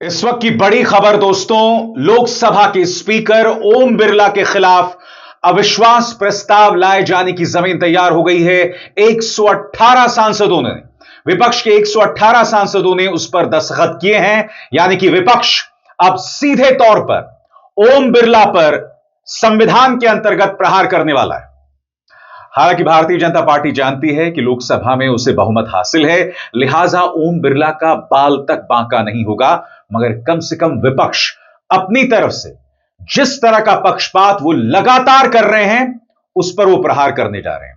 इस वक्त की बड़ी खबर दोस्तों, लोकसभा के स्पीकर ओम बिरला के खिलाफ अविश्वास प्रस्ताव लाए जाने की जमीन तैयार हो गई है। 118 सांसदों ने, विपक्ष के 118 सांसदों ने उस पर दस्तखत किए हैं। यानी कि विपक्ष अब सीधे तौर पर ओम बिरला पर संविधान के अंतर्गत प्रहार करने वाला है। हालांकि भारतीय जनता पार्टी जानती है कि लोकसभा में उसे बहुमत हासिल है, लिहाजा ओम बिरला का बाल तक बांका नहीं होगा। मगर कम से कम विपक्ष अपनी तरफ से जिस तरह का पक्षपात वो लगातार कर रहे हैं, उस पर वो प्रहार करने जा रहे हैं।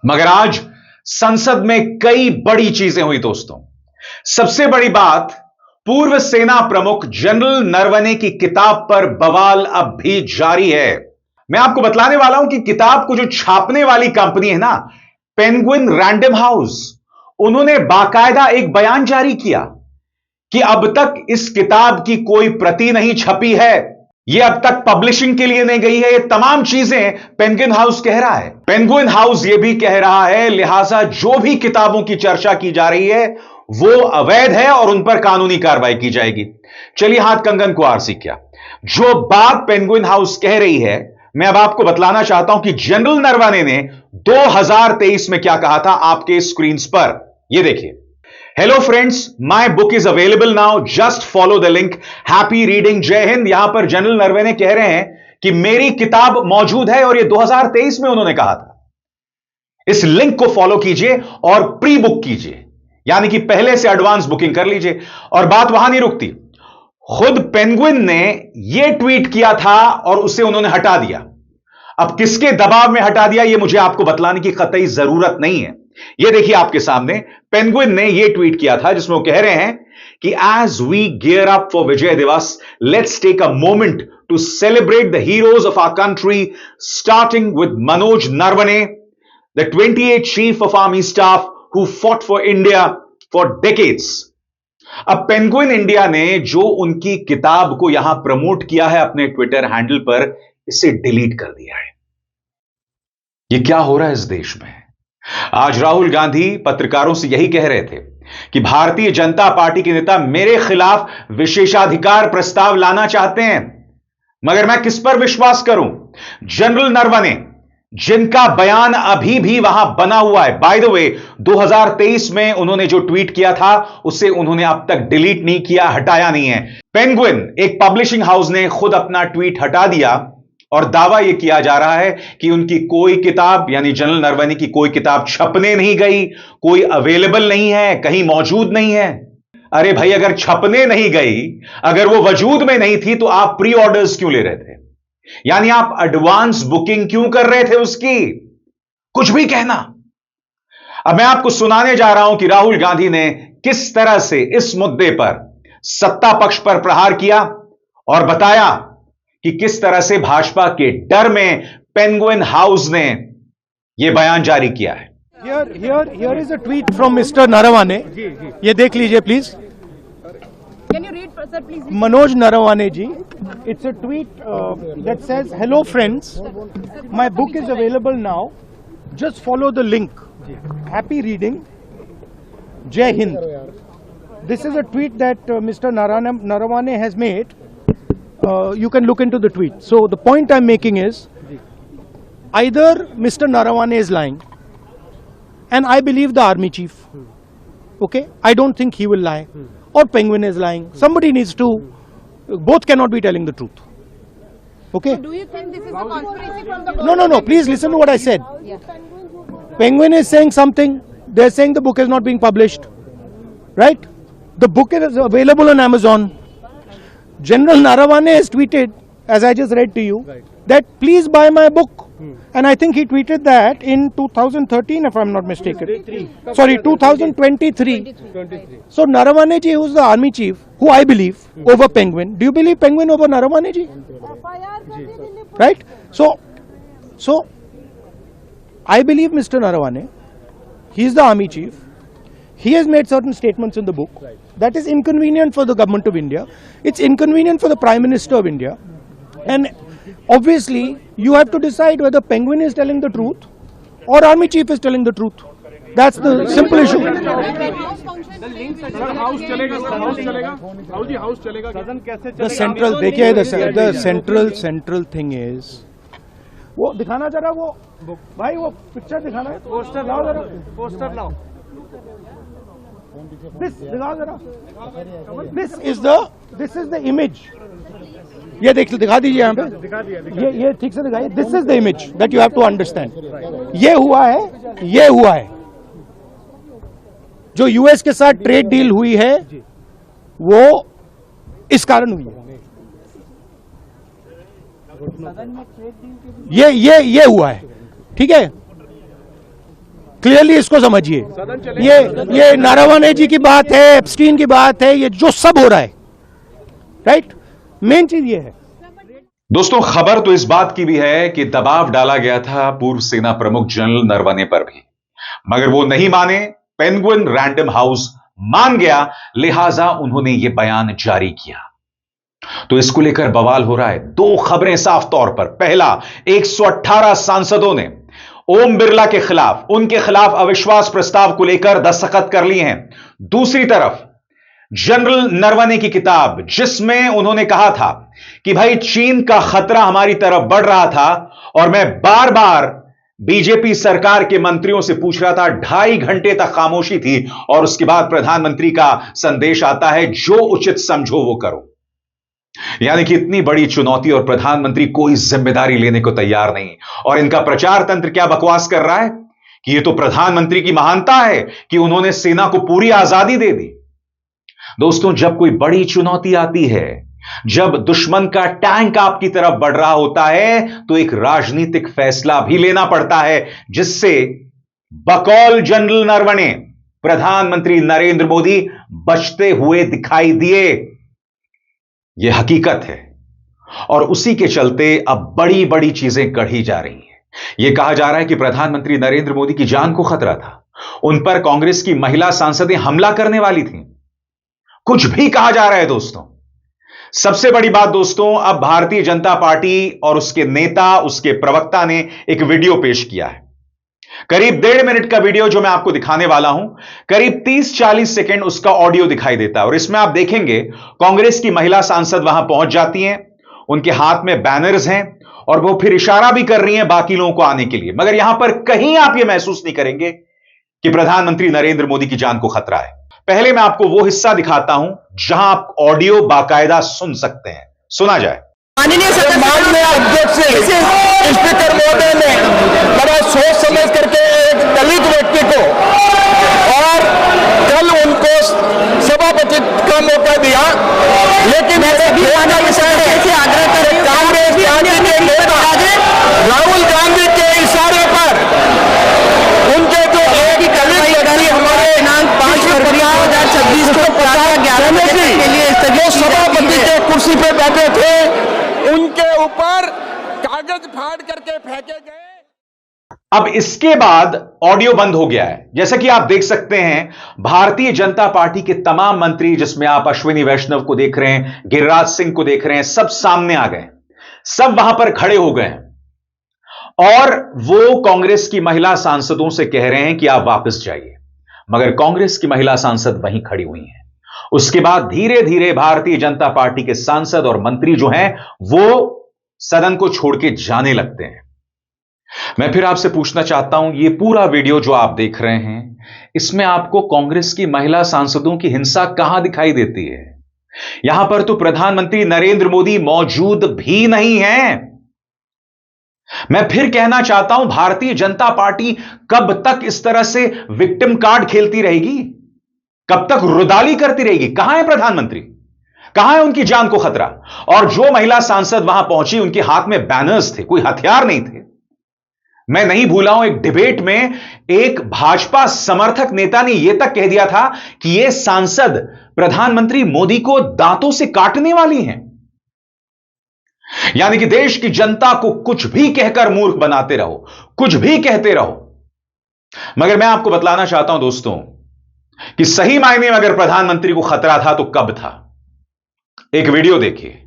मगर आज संसद में कई बड़ी चीजें हुई दोस्तों। सबसे बड़ी बात, पूर्व सेना प्रमुख जनरल नरवणे की किताब पर बवाल अब भी जारी है। मैं आपको बतलाने वाला हूं कि किताब को जो छापने वाली कंपनी है ना, पेंगुइन रैंडम हाउस, उन्होंने बाकायदा एक बयान जारी किया कि अब तक इस किताब की कोई प्रति नहीं छपी है, यह अब तक पब्लिशिंग के लिए नहीं गई है। ये तमाम चीजें पेंगुइन हाउस कह रहा है। पेंगुइन हाउस यह भी कह रहा है, लिहाजा जो भी किताबों की चर्चा की जा रही है वो अवैध है और उन पर कानूनी कार्रवाई की जाएगी। चलिए हाथ कंगन को आरसी क्या, जो बात पेंगुइन हाउस कह रही है मैं अब आपको बतलाना चाहता हूं कि जनरल नरवणे ने 2023 में क्या कहा था। आपके स्क्रीन पर यह देखिए। Hello friends, my book is available now, just follow the link, happy reading, जय हिंद। यहां पर जनरल नरवणे कह रहे हैं कि मेरी किताब मौजूद है और यह 2023 में उन्होंने कहा था। इस लिंक को फॉलो कीजिए और प्री बुक कीजिए, यानी कि पहले से एडवांस बुकिंग कर लीजिए। और बात वहां नहीं रुकती, खुद पेंगुइन ने यह ट्वीट किया था और उसे उन्होंने हटा दिया। अब किसके दबाव में हटा दिया यह मुझे आपको बतलाने की कतई जरूरत नहीं है। यह देखिए आपके सामने, पेंगुइन ने यह ट्वीट किया था जिसमें वो कह रहे हैं कि as we gear up for Vijay Diwas, let's take a moment to celebrate the heroes of our country, starting with Manoj Naravane, the 28th chief of army staff who fought for India for decades. अब Penguin India ने जो उनकी किताब को यहां promote किया है अपने ट्विटर हैंडल पर, इसे डिलीट कर दिया है। यह क्या हो रहा है इस देश में? आज राहुल गांधी पत्रकारों से यही कह रहे थे कि भारतीय जनता पार्टी के नेता मेरे खिलाफ विशेषाधिकार प्रस्ताव लाना चाहते हैं, मगर मैं किस पर विश्वास करूं? जनरल नरवणे, जिनका बयान अभी भी वहां बना हुआ है। बाय द वे, 2023 में उन्होंने जो ट्वीट किया था उसे उन्होंने अब तक डिलीट नहीं किया, हटाया नहीं है। पेंगुइन, एक पब्लिशिंग हाउस ने खुद अपना ट्वीट हटा दिया और दावा यह किया जा रहा है कि उनकी कोई किताब, यानी जनरल नरवणे की कोई किताब छपने नहीं गई, कोई अवेलेबल नहीं है, कहीं मौजूद नहीं है। अरे भाई, अगर छपने नहीं गई, अगर वो वजूद में नहीं थी, तो आप प्री ऑर्डर्स क्यों ले रहे थे? यानी आप एडवांस बुकिंग क्यों कर रहे थे उसकी? कुछ भी कहना। अब मैं आपको सुनाने जा रहा हूं कि राहुल गांधी ने किस तरह से इस मुद्दे पर सत्ता पक्ष पर प्रहार किया और बताया कि किस तरह से भाजपा के डर में पेंगुइन हाउस ने यह बयान जारी किया है। Here is a tweet from Mr. Naravane. ये देख लीजिए please. Can you read, sir, please? Manoj Naravane ji. It's a tweet that says, "Hello friends, my book is available now. Just follow the link. Happy reading. Jai Hind." This is a tweet that Mr. Naravane has made. You can look into the tweet. So the point I'm making is, either Mr. Naravane is lying, and I believe the army chief. Okay, I don't think he will lie, or Penguin is lying. Somebody needs to. Both cannot be telling the truth. Okay. Do you think this is a conspiracy from the No. Please listen to what I said. Yeah. Penguin is saying something. They're saying the book is not being published. Right? The book is available on Amazon. General Naravane has tweeted, as I just read to you, that please buy my book. And I think he tweeted that in 2013, if I'm not mistaken. 2023. So Naravane ji, who's the army chief, who I believe, over Penguin. Do you believe Penguin over Naravane ji? Right? So I believe Mr. Naravane. He is the army chief. He has made certain statements in the book that is inconvenient for the government of India. It's inconvenient for the Prime Minister of India. And obviously, you have to decide whether Penguin is telling the truth or Army Chief is telling the truth. That's the simple issue. The central, देखिए the central thing is, वो दिखाना जरा, वो भाई वो picture दिखाना है, poster लाओ जरा, पोस्टर लाओ, this दिखाओ जरा, this is the image. ये दिखा दीजिए यहाँ पे, ये ठीक से दिखाइए. This is the image that you have to understand. ये हुआ है जो यूएस के साथ ट्रेड डील हुई है, वो इस कारण हुई है. ये हुआ है, ठीक है. क्लियरली इसको समझिए. ये नारावाने जी की बात है, एप्स्टीन की बात है, ये जो सब हो रहा है, राइट. मेन चीज ये है. दोस्तों, खबर तो इस बात की भी है कि दबाव डाला गया था पूर्व सेना प्रमुख जनरल नरवणे पर भी, मगर वो नहीं माने. पेंगुइन रैंडम हाउस मान गया, लिहाजा उन्होंने ये बयान जारी किया. तो इसको लेकर बवाल हो रहा है. दो खबरें साफ तौर पर. पहला, 118 सांसदों ने ओम बिरला के खिलाफ, उनके खिलाफ अविश्वास प्रस्ताव को लेकर दस्तखत कर लिए हैं. दूसरी तरफ जनरल नरवणे की किताब, जिसमें उन्होंने कहा था कि भाई चीन का खतरा हमारी तरफ बढ़ रहा था और मैं बार बार बीजेपी सरकार के मंत्रियों से पूछ रहा था. 2.5 घंटे तक खामोशी थी और उसके बाद प्रधानमंत्री का संदेश आता है, जो उचित समझो वो करो. यानी कि इतनी बड़ी चुनौती और प्रधानमंत्री कोई जिम्मेदारी लेने को तैयार नहीं. और इनका प्रचार तंत्र क्या बकवास कर रहा है कि ये तो प्रधानमंत्री की महानता है कि उन्होंने सेना को पूरी आजादी दे दी. दोस्तों, जब कोई बड़ी चुनौती आती है, जब दुश्मन का टैंक आपकी तरफ बढ़ रहा होता है, तो एक राजनीतिक फैसला भी लेना पड़ता है, जिससे बकौल जनरल नरवणे प्रधानमंत्री नरेंद्र मोदी बचते हुए दिखाई दिए. यह हकीकत है और उसी के चलते अब बड़ी बड़ी चीजें गढ़ी जा रही हैं. यह कहा जा रहा है कि प्रधानमंत्री नरेंद्र मोदी की जान को खतरा था. उन पर कांग्रेस की महिला सांसदें हमला करने वाली थीं. कुछ भी कहा जा रहा है. दोस्तों, सबसे बड़ी बात दोस्तों, अब भारतीय जनता पार्टी और उसके नेता, उसके प्रवक्ता ने एक वीडियो पेश किया है. करीब 1.5 मिनट का वीडियो जो मैं आपको दिखाने वाला हूं. करीब 30-40 सेकेंड उसका ऑडियो दिखाई देता है और इसमें आप देखेंगे कांग्रेस की महिला सांसद वहां पहुंच जाती हैं, उनके हाथ में बैनर्स हैं और वो फिर इशारा भी कर रही हैं बाकी लोगों को आने के लिए. मगर यहां पर कहीं आप यह महसूस नहीं करेंगे कि प्रधानमंत्री नरेंद्र मोदी की जान को खतरा है. पहले मैं आपको वो हिस्सा दिखाता हूं जहां आप ऑडियो बाकायदा सुन सकते हैं. सुना जाए. माननीय अध्यक्ष स्पीकर महोदय ने बड़ा सोच समझ करके एक दलित व्यक्ति को और कल उनको सभापति का मौका दिया, लेकिन आग्रह करें कांग्रेस के नेता राहुल गांधी के इशारे पर उनके जो एक दलित व्यक्ति हमारे 5 फरवरी 2026 को 11 बजे के लिए जो सभापति के कुर्सी पे बैठे थे, उनके ऊपर कागज फाड़ करके फेंके गए. अब इसके बाद ऑडियो बंद हो गया है. जैसा कि आप देख सकते हैं, भारतीय जनता पार्टी के तमाम मंत्री, जिसमें आप अश्विनी वैष्णव को देख रहे हैं, गिरिराज सिंह को देख रहे हैं, सब सामने आ गए. सब वहां पर खड़े हो गए हैं और वो कांग्रेस की महिला सांसदों से कह रहे हैं कि आप वापस जाइए. मगर कांग्रेस की महिला सांसद वहीं खड़ी हुई हैं. उसके बाद धीरे धीरे भारतीय जनता पार्टी के सांसद और मंत्री जो हैं, वो सदन को छोड़ के जाने लगते हैं. मैं फिर आपसे पूछना चाहता हूं, ये पूरा वीडियो जो आप देख रहे हैं, इसमें आपको कांग्रेस की महिला सांसदों की हिंसा कहां दिखाई देती है? यहां पर तो प्रधानमंत्री नरेंद्र मोदी मौजूद भी नहीं हैं. मैं फिर कहना चाहता हूं, भारतीय जनता पार्टी कब तक इस तरह से विक्टिम कार्ड खेलती रहेगी? कब तक रुदाली करती रहेगी? कहां है प्रधानमंत्री? कहां है उनकी जान को खतरा? और जो महिला सांसद वहां पहुंची, उनके हाथ में बैनर्स थे, कोई हथियार नहीं थे. मैं नहीं भूला हूं, एक डिबेट में एक भाजपा समर्थक नेता ने यह तक कह दिया था कि यह सांसद प्रधानमंत्री मोदी को दांतों से काटने वाली हैं. यानी कि देश की जनता को कुछ भी कहकर मूर्ख बनाते रहो, कुछ भी कहते रहो. मगर मैं आपको बतलाना चाहता हूं दोस्तों कि सही मायने में अगर प्रधानमंत्री को खतरा था तो कब था. एक वीडियो देखिए,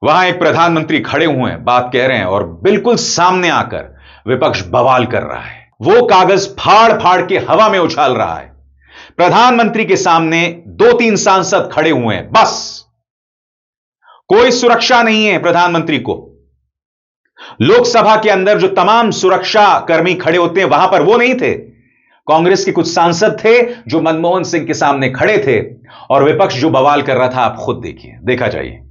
वहां एक प्रधानमंत्री खड़े हुए हैं, बात कह रहे हैं और बिल्कुल सामने आकर विपक्ष बवाल कर रहा है. वो कागज फाड़ फाड़ के हवा में उछाल रहा है। प्रधानमंत्री के सामने 2-3 सांसद खड़े हुए हैं, बस। कोई सुरक्षा नहीं है प्रधानमंत्री को। लोकसभा के अंदर जो तमाम सुरक्षा कर्मी खड़े होते हैं, वहां पर वो नहीं थे। कांग्रेस के कुछ सांसद थे जो मनमोहन सिंह के सामने खड़े थे, और विपक्ष जो बवाल कर रहा था, आप खुद देखिए, देखा जाइए।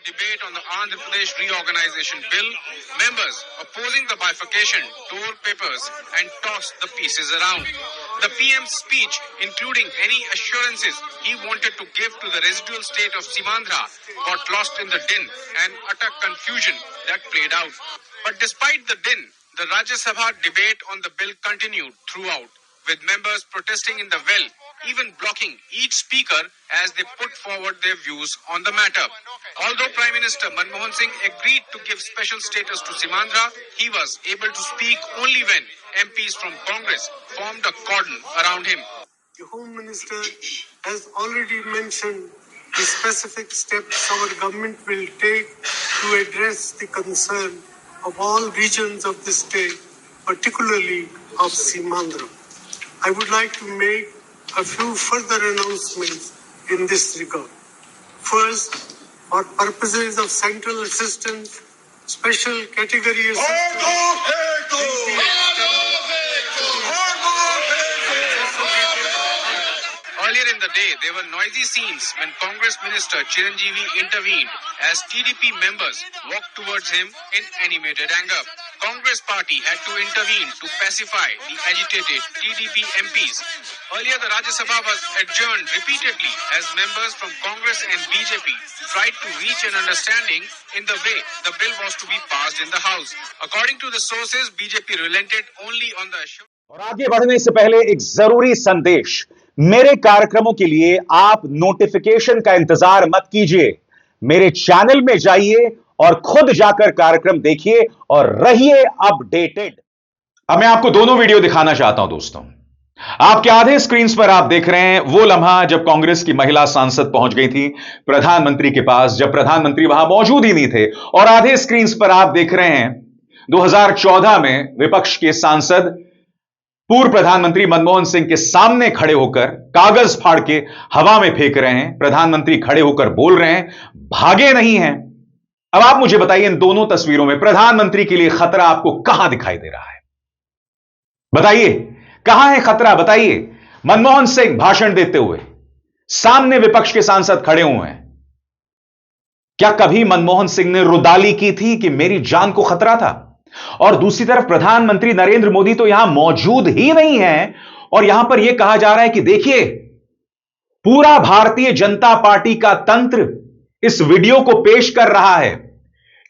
Debate on the Andhra Pradesh Reorganization Bill, members opposing the bifurcation tore papers and tossed the pieces around. The PM's speech, including any assurances he wanted to give to the residual state of Simandhra, got lost in the din and utter confusion that played out. But despite the din, the Rajya Sabha debate on the bill continued throughout, with members protesting in the well, even blocking each speaker as they put forward their views on the matter. Although Prime Minister Manmohan Singh agreed to give special status to Simandhra, he was able to speak only when MPs from Congress formed a cordon around him. The Home Minister has already mentioned the specific steps our government will take to address the concern of all regions of the state, particularly of Simandhra. I would like to make a few further announcements in this regard. First, for purposes of central assistance, special category assistance. Earlier in the day, there were noisy scenes when Congress Minister Chiranjeevi intervened as TDP members walked towards him in animated anger. Congress party had to intervene to pacify the agitated TDP MPs. Earlier, the Rajya Sabha was adjourned repeatedly as members from Congress and BJP tried to reach an understanding in the way the bill was to be passed in the House. According to the sources, BJP relented only on the assurance. और आगे बढ़ने से पहले एक जरूरी संदेश। मेरे कार्यक्रमों के लिए आप नोटिफिकेशन का इंतजार मत कीजिए। मेरे चैनल में जाइए और खुद जाकर कार्यक्रम देखिए और रहिए अपडेटेड। अब मैं आपको दोनों वीडियो दिखाना चाहता हूं दोस्तों। आपके आधे स्क्रीन पर आप देख रहे हैं वो लम्हा जब कांग्रेस की महिला सांसद पहुंच गई थी प्रधानमंत्री के पास, जब प्रधानमंत्री वहां मौजूद ही नहीं थे। और आधे स्क्रीन पर आप देख रहे हैं 2014 में विपक्ष के सांसद पूर्व प्रधानमंत्री मनमोहन सिंह के सामने खड़े होकर कागज फाड़ के हवा में फेंक रहे हैं। प्रधानमंत्री खड़े होकर बोल रहे हैं, भागे नहीं हैं। अब आप मुझे बताइए, इन दोनों तस्वीरों में प्रधानमंत्री के लिए खतरा आपको कहां दिखाई दे रहा है? बताइए, कहां है खतरा? बताइए। मनमोहन सिंह भाषण देते हुए, सामने विपक्ष के सांसद खड़े हुए हैं। क्या कभी मनमोहन सिंह ने रुदाली की थी कि मेरी जान को खतरा था? और दूसरी तरफ प्रधानमंत्री नरेंद्र मोदी तो यहां मौजूद ही नहीं है, और यहां पर यह कहा जा रहा है कि देखिए, पूरा भारतीय जनता पार्टी का तंत्र इस वीडियो को पेश कर रहा है।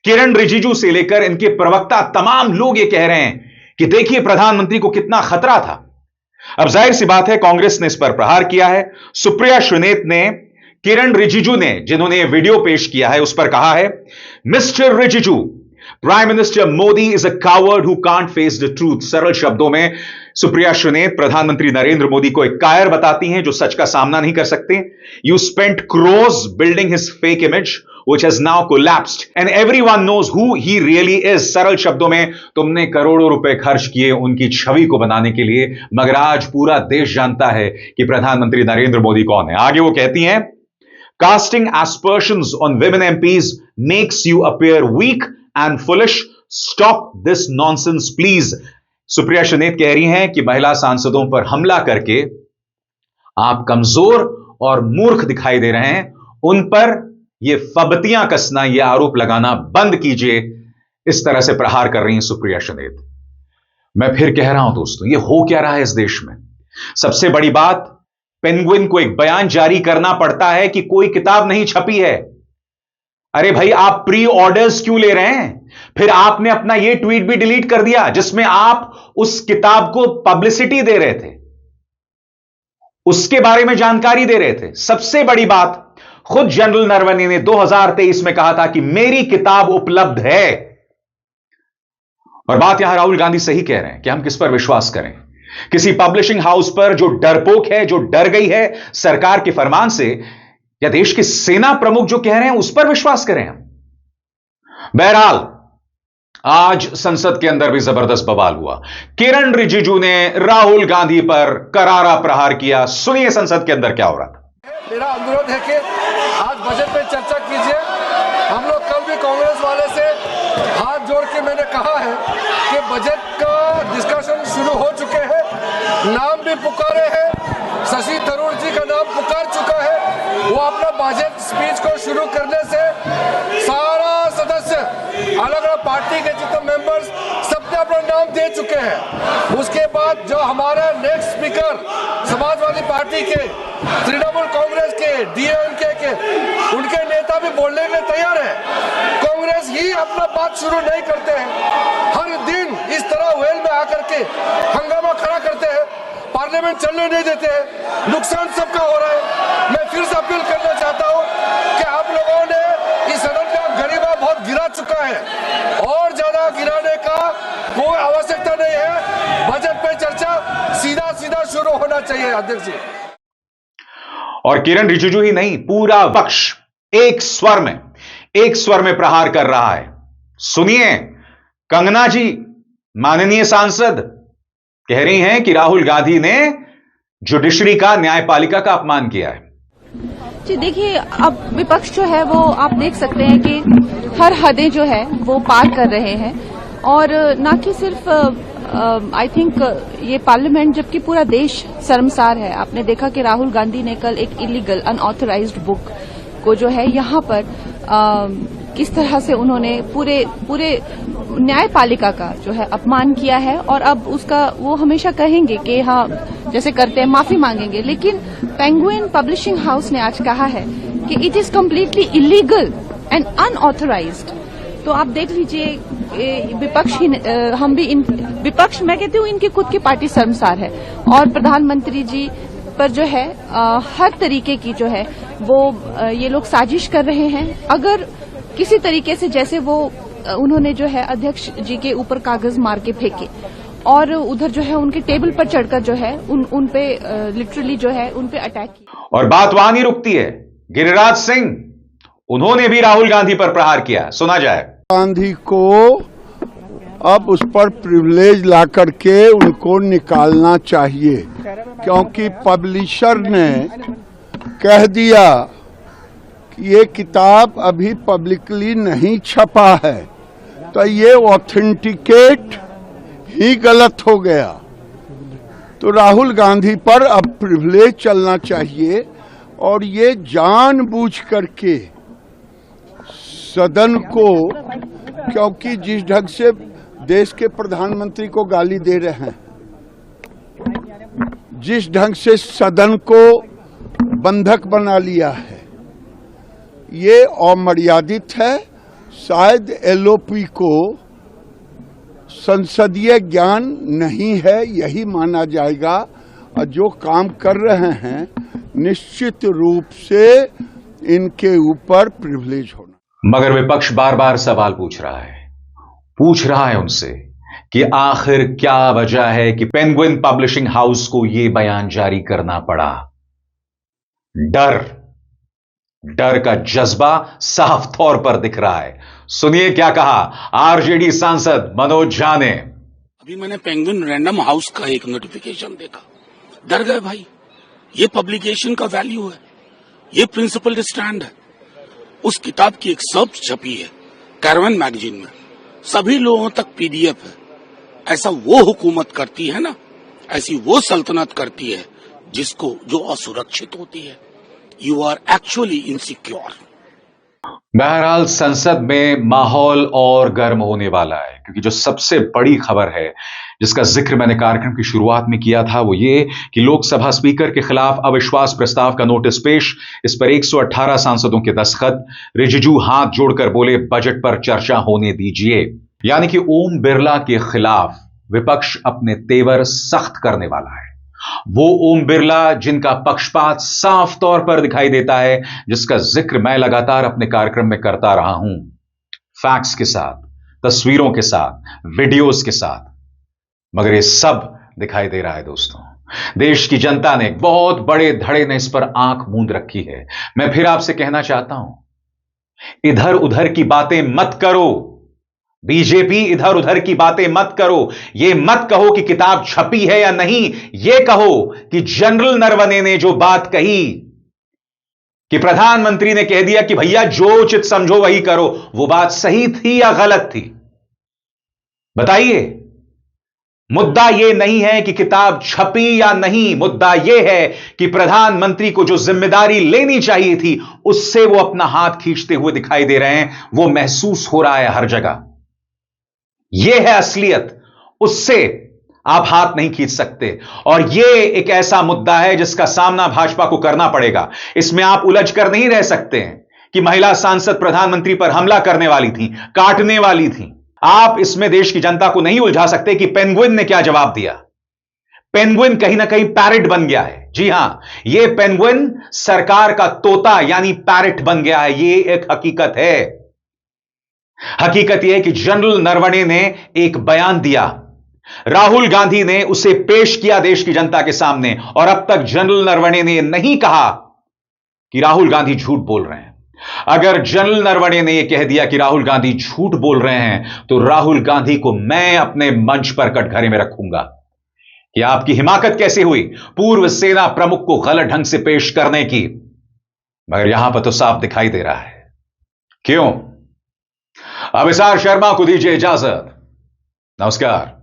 किरण रिजिजू से लेकर इनके प्रवक्ता तमाम लोग यह कह रहे हैं कि देखिए प्रधानमंत्री को कितना खतरा था। अब जाहिर सी बात है, कांग्रेस ने इस पर प्रहार किया है। सुप्रिया श्रीनेत ने, किरण रिजिजू ने, जिन्होंने यह वीडियो पेश किया है, उस पर कहा है, mister Rijiju, prime minister Modi is a coward who can't face the truth. सरल शब्दों में सुप्रिया श्रीनेत प्रधानमंत्री नरेंद्र मोदी को एक कायर बताती हैं जो सच का सामना नहीं कर सकते। You spent crores building his fake image which has now collapsed and everyone knows who he really is। सरल शब्दों में, तुमने करोड़ों रुपए खर्च किए उनकी छवि को बनाने के लिए, मगर आज पूरा देश जानता है कि प्रधानमंत्री नरेंद्र मोदी कौन है। आगे वो कहती हैं, casting aspersions on women MPs makes you appear weak and foolish. Stop this nonsense please। Supriya Shrinate कह रही हैं कि महिला सांसदों पर हमला करके आप कमजोर और मूर्ख दिखाई दे रहे हैं। उन पर ये फबतियां कसना, ये आरोप लगाना बंद कीजिए। इस तरह से प्रहार कर रही हैं सुप्रिया श्रीनेत। मैं फिर कह रहा हूं दोस्तों, ये हो क्या रहा है इस देश में? सबसे बड़ी बात, पेंगुइन को एक बयान जारी करना पड़ता है कि कोई किताब नहीं छपी है। अरे भाई, आप प्री ऑर्डर्स क्यों ले रहे हैं? फिर आपने अपना यह ट्वीट भी डिलीट कर दिया जिसमें आप उस किताब को पब्लिसिटी दे रहे थे, उसके बारे में जानकारी दे रहे थे। सबसे बड़ी बात, खुद जनरल नरवणे ने 2023 में कहा था कि मेरी किताब उपलब्ध है। और बात यहां राहुल गांधी सही कह रहे हैं कि हम किस पर विश्वास करें? किसी पब्लिशिंग हाउस पर जो डरपोक है, जो डर गई है सरकार के फरमान से, या देश के सेना प्रमुख जो कह रहे हैं उस पर विश्वास करें हम? बहरहाल, आज संसद के अंदर भी जबरदस्त बवाल हुआ। किरण रिजिजू ने राहुल गांधी पर करारा प्रहार किया। सुनिए संसद के अंदर क्या हो रहा था। मेरा अनुरोध है कि आज बजट पे चर्चा कीजिए। हम लोग कल भी कांग्रेस वाले से हाथ जोड़ के मैंने कहा है कि बजट का डिस्कशन शुरू हो चुके हैं, नाम भी पुकारे हैं, शशि थरूर जी का नाम पुकार चुका है। वो अपना बजट स्पीच को शुरू करने से सारा सदस्य अलग अलग पार्टी के जितने मेंबर्स सबने अपना नाम दे चुके हैं। उसके बाद जो हमारा नेक्स्ट स्पीकर समाजवादी पार्टी के, तृणमूल कांग्रेस के, डीएमके के, उनके नेता भी बोलने के लिए तैयार है। कांग्रेस ही अपना बात शुरू नहीं करते हैं, हर दिन इस तरह वेल में आकर के हंगामा खड़ा करते हैं, पार्लियामेंट चलने नहीं देते हैं, नुकसान सबका हो रहा है। मैं फिर से अपील करना चाहता हूं कि आप लोगों ने इस सदन का गरिमा बहुत गिरा चुका है, और ज्यादा गिराने का कोई आवश्यकता नहीं है। बजट पे चर्चा सीधा सीधा शुरू होना चाहिए अध्यक्ष जी। और किरण रिजिजू ही नहीं, पूरा विपक्ष एक स्वर में प्रहार कर रहा है। सुनिए, कंगना जी, माननीय सांसद, कह रही हैं कि राहुल गांधी ने जुडिशरी का, न्यायपालिका का अपमान किया है। जी देखिए, अब विपक्ष जो है वो आप देख सकते हैं कि हर हदें जो है वो पार कर रहे हैं, और ना कि सिर्फ आई थिंक ये पार्लियामेंट, जबकि पूरा देश शर्मसार है। आपने देखा कि राहुल गांधी ने कल एक इलीगल अनऑथराइज्ड बुक को जो है यहाँ पर किस तरह से उन्होंने पूरे न्यायपालिका का जो है अपमान किया है, और अब उसका वो हमेशा कहेंगे कि हाँ, जैसे करते हैं माफी मांगेंगे। लेकिन पेंगुइन पब्लिशिंग हाउस ने आज कहा है कि it is completely illegal and unauthorised. तो आप देख लीजिए, विपक्ष ही, हम भी विपक्ष, मैं कहती हूँ इनकी खुद की पार्टी शर्मसार है, और प्रधानमंत्री जी पर जो है हर तरीके की जो है वो ये लोग साजिश कर रहे हैं। अगर किसी तरीके से, जैसे वो उन्होंने जो है अध्यक्ष जी के ऊपर कागज मार के फेंके, और उधर जो है उनके टेबल पर चढ़कर जो है उन पे लिटरली जो है उन पे अटैक किया। और बात वहां नहीं रुकती है। गिरिराज सिंह, उन्होंने भी राहुल गांधी पर प्रहार किया। सुना जाए। गांधी को अब उस पर प्रिविलेज ला करके उनको निकालना चाहिए, क्योंकि पब्लिशर ने कह दिया कि ये किताब अभी पब्लिकली नहीं छपा है, तो ये ऑथेंटिकेट ही गलत हो गया। तो राहुल गांधी पर अब प्रिविलेज चलना चाहिए, और ये जानबूझ करके सदन को, क्योंकि जिस ढंग से देश के प्रधानमंत्री को गाली दे रहे हैं, जिस ढंग से सदन को बंधक बना लिया है, ये अमर्यादित है। शायद एलओपी को संसदीय ज्ञान नहीं है, यही माना जाएगा, और जो काम कर रहे हैं निश्चित रूप से इनके ऊपर प्रिविलेज होना। मगर विपक्ष बार बार सवाल पूछ रहा है उनसे कि आखिर क्या वजह है कि पेंगुइन पब्लिशिंग हाउस को यह बयान जारी करना पड़ा। डर का जज्बा साफ तौर पर दिख रहा है। सुनिए क्या कहा आरजेडी सांसद मनोज झा ने। अभी मैंने पेंगुइन रैंडम हाउस का एक नोटिफिकेशन देखा, डर गए भाई। ये पब्लिकेशन का वैल्यू है, ये प्रिंसिपल स्टैंड है। उस किताब की एक सब छपी है कैरवन मैगजीन में, सभी लोगों तक पीडीएफ है। ऐसा वो हुकूमत करती है ना, ऐसी वो सल्तनत करती है जो असुरक्षित होती है। You are actually insecure. बहरहाल संसद में माहौल और गर्म होने वाला है, क्योंकि जो सबसे बड़ी खबर है जिसका जिक्र मैंने कार्यक्रम की शुरुआत में किया था वो ये कि लोकसभा स्पीकर के खिलाफ अविश्वास प्रस्ताव का नोटिस पेश। इस पर 118 सांसदों के दस्तखत। रिजिजू हाथ जोड़कर बोले बजट पर चर्चा होने दीजिए। यानी कि ओम बिरला के खिलाफ विपक्ष अपने तेवर सख्त करने वाला है। वो ओम बिरला जिनका पक्षपात साफ तौर पर दिखाई देता है, जिसका जिक्र मैं लगातार अपने कार्यक्रम में करता रहा हूं, फैक्ट्स के साथ, तस्वीरों के साथ, वीडियोस के साथ। मगर ये सब दिखाई दे रहा है दोस्तों। देश की जनता ने बहुत बड़े धड़े ने इस पर आंख मूंद रखी है। मैं फिर आपसे कहना चाहता हूं, इधर उधर की बातें मत करो। बीजेपी इधर उधर की बातें मत करो। यह मत कहो कि किताब छपी है या नहीं, यह कहो कि जनरल नरवणे ने जो बात कही कि प्रधानमंत्री ने कह दिया कि भैया जो उचित समझो वही करो, वो बात सही थी या गलत थी? बताइए। मुद्दा यह नहीं है कि किताब छपी या नहीं, मुद्दा यह है कि प्रधानमंत्री को जो जिम्मेदारी लेनी चाहिए थी उससे वो अपना हाथ खींचते हुए दिखाई दे रहे हैं। वो महसूस हो रहा है हर जगह। यह है असलियत, उससे आप हाथ नहीं खींच सकते। और यह एक ऐसा मुद्दा है जिसका सामना भाजपा को करना पड़ेगा। इसमें आप उलझ कर नहीं रह सकते हैं कि महिला सांसद प्रधानमंत्री पर हमला करने वाली थी, काटने वाली थी। आप इसमें देश की जनता को नहीं उलझा सकते कि पेंगुइन ने क्या जवाब दिया। पेंगुइन कहीं ना कहीं पैरेट बन गया है। जी हां, यह पेंगुइन सरकार का तोता यानी पैरेट बन गया है। यह एक हकीकत है। हकीकत यह है कि जनरल नरवणे ने एक बयान दिया, राहुल गांधी ने उसे पेश किया देश की जनता के सामने, और अब तक जनरल नरवणे ने नहीं कहा कि राहुल गांधी झूठ बोल रहे हैं। अगर जनरल नरवणे ने यह कह दिया कि राहुल गांधी झूठ बोल रहे हैं, तो राहुल गांधी को मैं अपने मंच पर कटघरे में रखूंगा कि आपकी हिमाकत कैसे हुई पूर्व सेना प्रमुख को गलत ढंग से पेश करने की। मगर यहां पर तो साफ दिखाई दे रहा है। क्यों? अभिसार शर्मा को दीजिए इजाजत। नमस्कार।